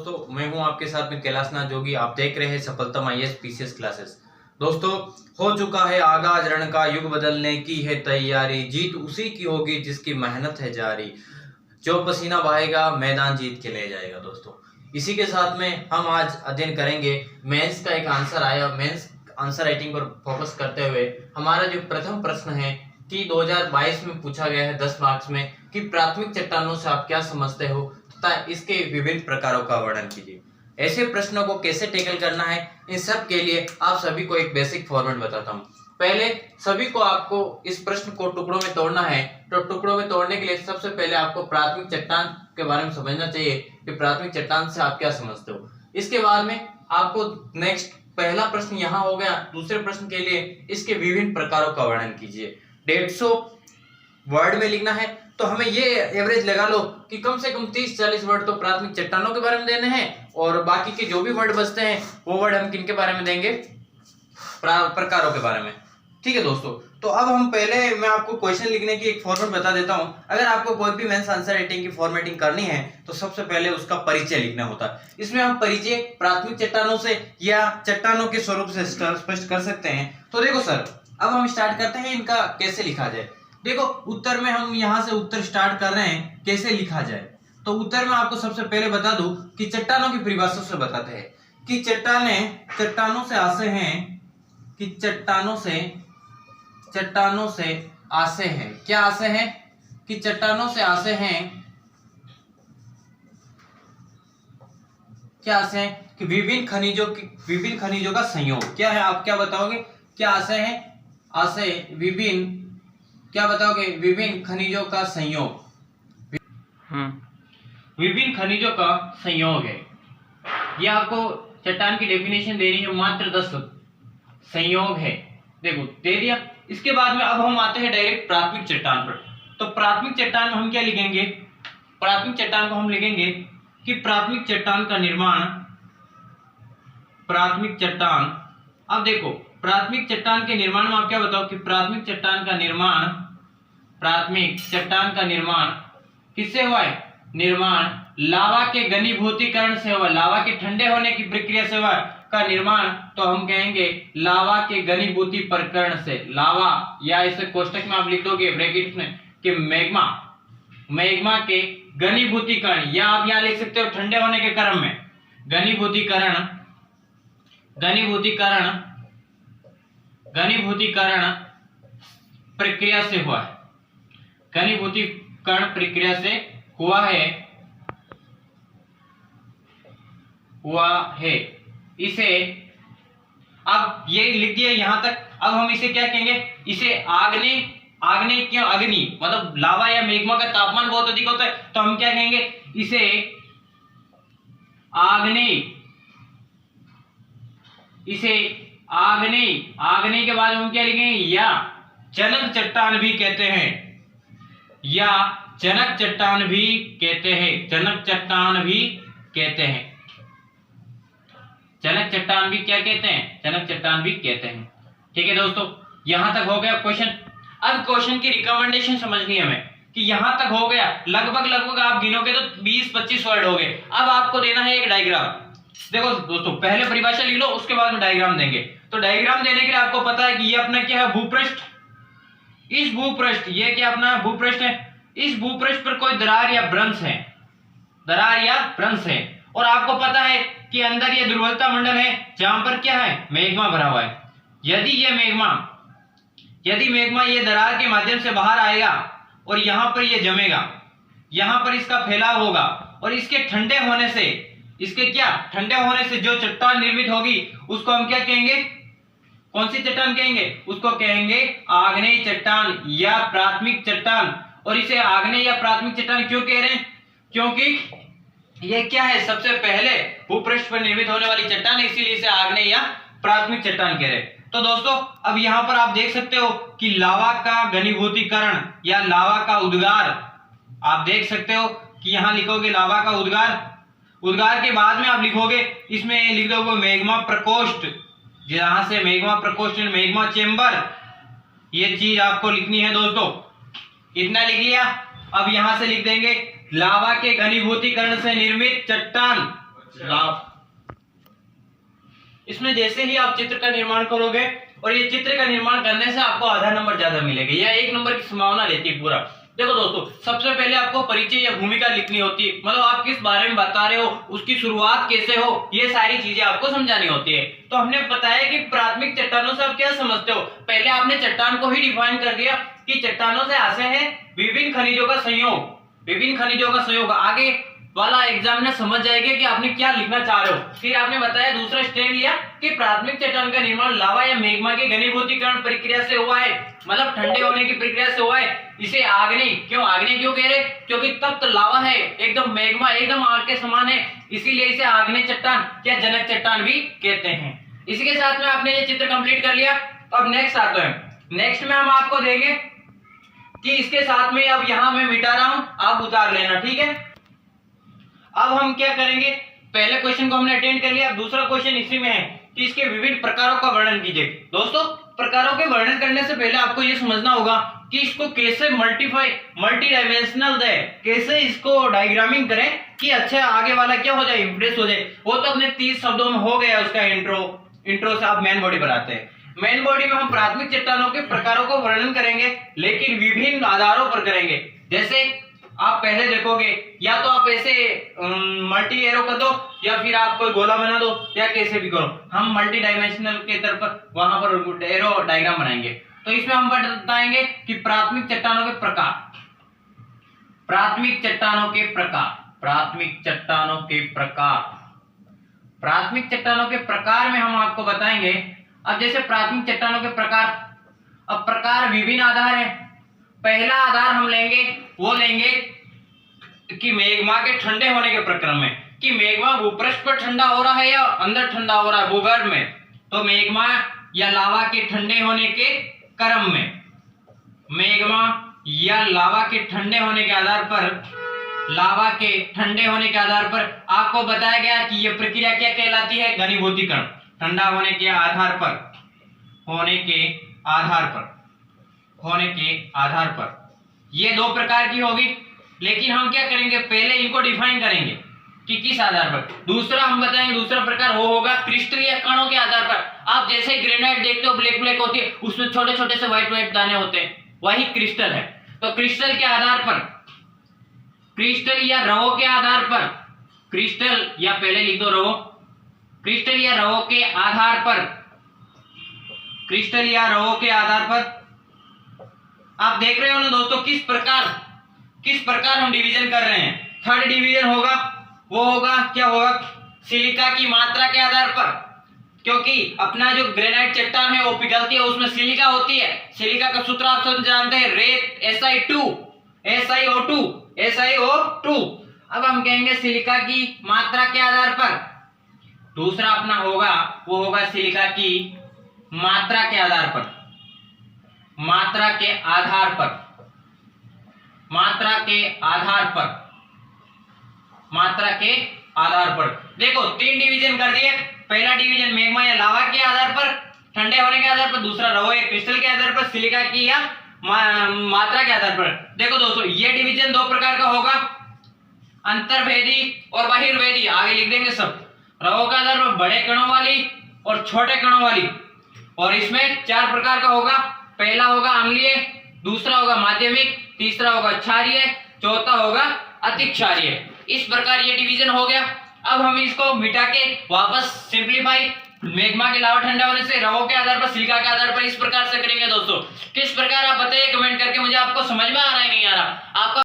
दोस्तों, मैं हूं आपके साथ में कैलाशनाथ जोगी। आप देख रहे हैं सफलतम आईएएस पीसीएस क्लासेस। दोस्तों, हो चुका है आगाज रण का, युग बदलने की है तैयारी, जीत उसी की होगी जिसकी मेहनत है जारी, जो पसीना बहाएगा मैदान जीत के ले जाएगा। दोस्तों, इसी के साथ में हम आज अध्ययन करेंगे मेंस का। एक आंसर आया, मेंस आंसर राइटिंग पर फोकस करते हुए हमारा जो प्रथम प्रश्न है कि 2022 में पूछा गया है 10 मार्क्स में कि प्राथमिक चट्टानों से आप क्या समझते हो तथा इसके विभिन्न प्रकारों का वर्णन कीजिए। ऐसे प्रश्नों को कैसे टैकल करना है, इन सब के लिए आप सभी को एक बेसिक फॉर्मेट बताता हूँ। पहले सभी को आपको इस प्रश्न को टुकड़ों में तोड़ना है। तो टुकड़ों में तोड़ने के लिए सबसे पहले आपको प्राथमिक चट्टान के बारे में समझना चाहिए कि प्राथमिक चट्टान से आप क्या समझते हो। इसके बाद में आपको नेक्स्ट पहला प्रश्न यहाँ हो गया। दूसरे प्रश्न के लिए इसके विभिन्न प्रकारों का वर्णन कीजिए। 150 वर्ड में लिखना है तो हमें ये एवरेज लगा लो कि कम से कम 30-40 वर्ड तो प्राथमिक चट्टानों के बारे में देने हैं, और बाकी के जो भी वर्ड बचते हैं वो वर्ड हम किनके बारे में देंगे, प्रकारों के बारे में। ठीक है दोस्तों, तो अब हम पहले मैं आपको क्वेश्चन लिखने की एक फॉर्मेट बता देता हूं। अगर आपको कोई भी मेंस आंसर राइटिंग की फॉर्मेटिंग करनी है तो सबसे पहले उसका परिचय लिखना होता है। इसमें हम परिचय प्राथमिक चट्टानों से या चट्टानों के स्वरूप से स्पष्ट कर सकते हैं। तो देखो सर, अब हम स्टार्ट करते हैं इनका कैसे लिखा जाए। देखो, उत्तर में हम यहाँ से उत्तर स्टार्ट कर रहे हैं, कैसे लिखा जाए। तो उत्तर में आपको सबसे पहले बता दूं कि चट्टानों की परिभाषा से बताते हैं कि चट्टानों से आशय हैं, कि चट्टानों से आशय हैं। क्या आशय हैं? कि चट्टानों से आशय हैं, क्या आशय है कि विभिन्न खनिजों का संयोग। क्या है, आप क्या बताओगे? क्या आशय है? आशय विभिन्न, क्या बताओगे? विभिन्न खनिजों का संयोग। विभिन्न खनिजों का संयोग है। यह आपको चट्टान की डेफिनेशन देनी है, मात्र 10 संयोग है। देखो, दे दिया। इसके बाद में अब हम आते हैं डायरेक्ट प्राथमिक चट्टान पर। तो प्राथमिक चट्टान में हम क्या लिखेंगे? प्राथमिक चट्टान को हम लिखेंगे कि प्राथमिक चट्टान का निर्माण, प्राथमिक चट्टान। अब देखो, प्राथमिक चट्टान के निर्माण में आप क्या बताओ कि प्राथमिक चट्टान का निर्माण किससे हुआ है? निर्माण लावा के घनीभूतीकरण से हुआ, लावा के ठंडे होने की प्रक्रिया से हुआ का निर्माण। तो हम कहेंगे लावा के घनीभूती प्रकरण से। लावा, या इसे कोष्टक में आप लिख दोगे ब्रैकेट में कि मैग्मा के घनीभूतीकरण, या आप यहाँ लिख सकते हो ठंडे होने के क्रम में घनीभूतीकरण प्रक्रिया से हुआ है। घनीभूतीकरण प्रक्रिया से हुआ है। इसे अब ये लिख दिया यहां तक। अब हम इसे क्या कहेंगे? इसे आग्नेय क्यों? अग्नि मतलब लावा या मैग्मा का तापमान बहुत अधिक होता है, तो हम क्या कहेंगे? इसे आग्नेय के बाद हम क्या लिखेंगे? या जनक चट्टान भी कहते हैं, जनक चट्टान भी कहते हैं। जनक चट्टान भी क्या कहते हैं? जनक चट्टान भी कहते हैं। ठीक है दोस्तों, यहां तक हो गया क्वेश्चन। अब क्वेश्चन की रिकमेंडेशन समझनी है हमें कि यहां तक हो गया। लगभग आप गिनोगे तो 20-25 वर्ड हो गए। अब आपको देना है एक डायग्राम। देखो दोस्तों, पहले परिभाषा लिख लो, उसके बाद में डायग्राम देंगे। तो डायग्राम देने के लिए आपको पता है कि ये अपना क्या है? भूपृष्ठ। इस भूपृष्ठ, ये क्या अपना भूपृष्ठ है? इस भूपृष्ठ पर कोई दरार या भ्रंश है, और आपको पता है कि अंदर ये दुर्बलता मंडल है जहां पर क्या है? मैग्मा भरा हुआ है। यदि मैग्मा ये दरार के माध्यम से बाहर आएगा और यहां पर ये जमेगा, यहां पर इसका फैलाव होगा, और इसके ठंडे होने से जो चट्टान निर्मित होगी उसको हम क्या कहेंगे? कौन सी चट्टान कहेंगे? उसको कहेंगे आग्नेय चट्टान या प्राथमिक चट्टान। और इसे आग्नेय या प्राथमिक चट्टान क्यों कह रहे हैं? क्योंकि ये क्या है? सबसे पहले भूपृष्ठ पर निर्मित होने वाली चट्टान है, इसीलिए इसे आग्नेय या प्राथमिक चट्टान कह रहे हैं। तो दोस्तों, अब यहां पर आप देख सकते हो कि लावा का घनीभूतीकरण या लावा का उद्गार, आप देख सकते हो कि यहां लिखोगे लावा का उद्गार के बाद में आप लिखोगे, इसमें लिख दोगे मैग्मा प्रकोष्ठ, जहां से मैग्मा चेंबर, ये चीज आपको लिखनी है दोस्तों। इतना लिख लिया। अब यहां से लिख देंगे लावा के घनीभूतीकरण से निर्मित चट्टान, लाभ। इसमें जैसे ही आप चित्र का निर्माण करोगे और ये चित्र का निर्माण करने से आपको आधा नंबर ज्यादा मिलेगा या 1 नंबर की संभावना लेती है पूरा। देखो दोस्तों, सबसे पहले आपको परिचय या भूमिका लिखनी होती है, मतलब आप किस बारे में बता रहे हो, उसकी शुरुआत कैसे हो, ये सारी चीजें आपको समझानी होती है। तो हमने बताया कि प्राथमिक चट्टानों से आप क्या समझते हो। पहले आपने चट्टान को ही डिफाइन कर दिया कि चट्टानों से आशय है विभिन्न खनिजों का संयोग, विभिन्न खनिजों का संयोग। आगे वाला एग्जामिनर समझ जाएगा कि आपने क्या लिखना चाह रहे हो। फिर आपने बताया दूसरा स्टेप लिया कि प्राथमिक चट्टान का निर्माण लावा या मैग्मा के घनीभूतीकरण प्रक्रिया से हुआ है, मतलब ठंडे होने की प्रक्रिया से हुआ है। इसे आग्नेय क्यों कह रहे, क्योंकि तप्त लावा है, एकदम मैग्मा एकदम आग के समान है, इसीलिए इसे आग्नेय चट्टान या जनक चट्टान भी कहते हैं। इसी के साथ में आपने ये चित्र कंप्लीट कर लिया। अब नेक्स्ट आते हैं। नेक्स्ट में हम आपको देंगे कि इसके साथ में अब यहां मैं मिटा रहा हूं, आप उतार लेना, ठीक है। अब हम क्या करेंगे, पहले क्वेश्चन को हमने अटेंड कर लिया। दूसरा क्वेश्चन इसी में है कि इसके विभिन्न प्रकारों का वर्णन कीजिए। दोस्तों, प्रकारों के वर्णन करने से पहले आपको यह समझना होगा कि इसको कैसे मल्टी डायमेंशनल दे, कैसे इसको डायग्रामिंग करें कि अच्छा आगे वाला क्या हो जाए, इंप्रेस हो जाए। वो तो अपने 30 शब्दों में हो गया उसका इंट्रो से आप मेन बॉडी पर आते हैं। मेन बॉडी में हम प्राथमिक चट्टानों के प्रकारों को वर्णन करेंगे, लेकिन विभिन्न आधारों पर करेंगे। जैसे आप पहले देखोगे, या तो आप ऐसे मल्टी एरो कर दो, या फिर आप कोई गोला बना दो, या कैसे भी करो। हम मल्टी डायमेंशनल के तरफ पर वहां पर एरो डायग्राम बनाएंगे। तो इसमें हम बताएंगे कि प्राथमिक चट्टानों के प्रकार, प्राथमिक चट्टानों के प्रकार, प्राथमिक चट्टानों के प्रकार, प्राथमिक चट्टानों के प्रकार में हम आपको बताएंगे। अब जैसे प्राथमिक चट्टानों के प्रकार, अब प्रकार विभिन्न आधार है। पहला आधार हम लेंगे, वो लेंगे कि मैग्मा के ठंडे होने के प्रक्रम में, कि मैग्मा भूपृष्ठ पर ठंडा हो रहा है या अंदर ठंडा हो रहा है भूगर्भ में। तो मैग्मा या लावा के ठंडे होने के क्रम में, मैग्मा या लावा के ठंडे होने के आधार पर, लावा के ठंडे होने के आधार पर आपको बताया गया कि यह प्रक्रिया क्या कहलाती है, घनीभूतीकरण। ठंडा होने के आधार पर, होने के आधार पर, होने के आधार पर ये 2 प्रकार की होगी। लेकिन हम क्या करेंगे, पहले इनको डिफाइन करेंगे कि किस आधार पर। दूसरा हम बताएंगे, दूसरा प्रकार वो होगा क्रिस्टल या कणों के आधार पर। आप जैसे ग्रेनाइट देखते हो ब्लैक ब्लैक होती है, उसमें छोटे छोटे से व्हाइट व्हाइट दाने होते हैं, वही क्रिस्टल है। तो क्रिस्टल के आधार पर, क्रिस्टल या रवों के आधार पर, क्रिस्टल या पहले लिख दो रवो, क्रिस्टल या रवों के आधार पर, क्रिस्टल या रवों के आधार पर आप देख रहे हो ना दोस्तों, किस प्रकार हम डिवीजन कर रहे हैं। थर्ड डिवीजन होगा, वो होगा क्या होगा, सिलिका की मात्रा के आधार पर, क्योंकि अपना जो ग्रेनाइट चट्टान है वो पिघलती है, उसमें सिलिका होती है। सिलिका का सूत्र आप सब जानते हैं, रेत SiO2। अब हम कहेंगे सिलिका की मात्रा के आधार पर। दूसरा अपना होगा, वो होगा सिलिका की मात्रा के आधार पर, मात्रा के आधार पर, मात्रा के आधार पर, मात्रा के आधार पर। देखो 3 डिवीजन कर दिए। पहला डिवीजन मैग्मा या लावा के आधार पर, ठंडे होने के आधार पर। दूसरा रवो या क्रिस्टल के आधार पर, सिलिका की या मात्रा के आधार पर। देखो दोस्तों, ये डिवीजन 2 प्रकार का होगा, अंतर्भेदी और बहिर्भेदी। आगे लिख देंगे सब। रवो के आधार पर बड़े कणों वाली और छोटे कणों वाली, और इसमें 4 प्रकार का होगा। पहला होगा अम्लीय, दूसरा होगा माध्यमिक, तीसरा होगा क्षारीय, चौथा होगा अति क्षारीय। इस प्रकार ये डिवीजन हो गया। अब हम इसको मिटा के वापस सिंप्लीफाई, मैग्मा के लावा ठंडा होने से, रवों के आधार पर, सिलिका के आधार पर, इस प्रकार से करेंगे। दोस्तों किस प्रकार आप बताइए कमेंट करके मुझे, आपको समझ में आ रहा है नहीं आ रहा आपका।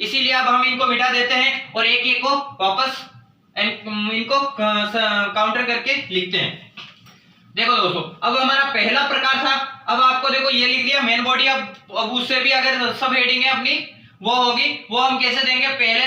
इसीलिए अब हम इनको मिटा देते हैं और एक एक को वापस इनको काउंटर करके लिखते हैं। देखो दोस्तों, अब हमारा पहला प्रकार था। अब आपको देखो ये लिख दिया मेन बॉडी। अब उससे भी अगर सब हेडिंग है अपनी वो होगी, वो हम कैसे देंगे, पहले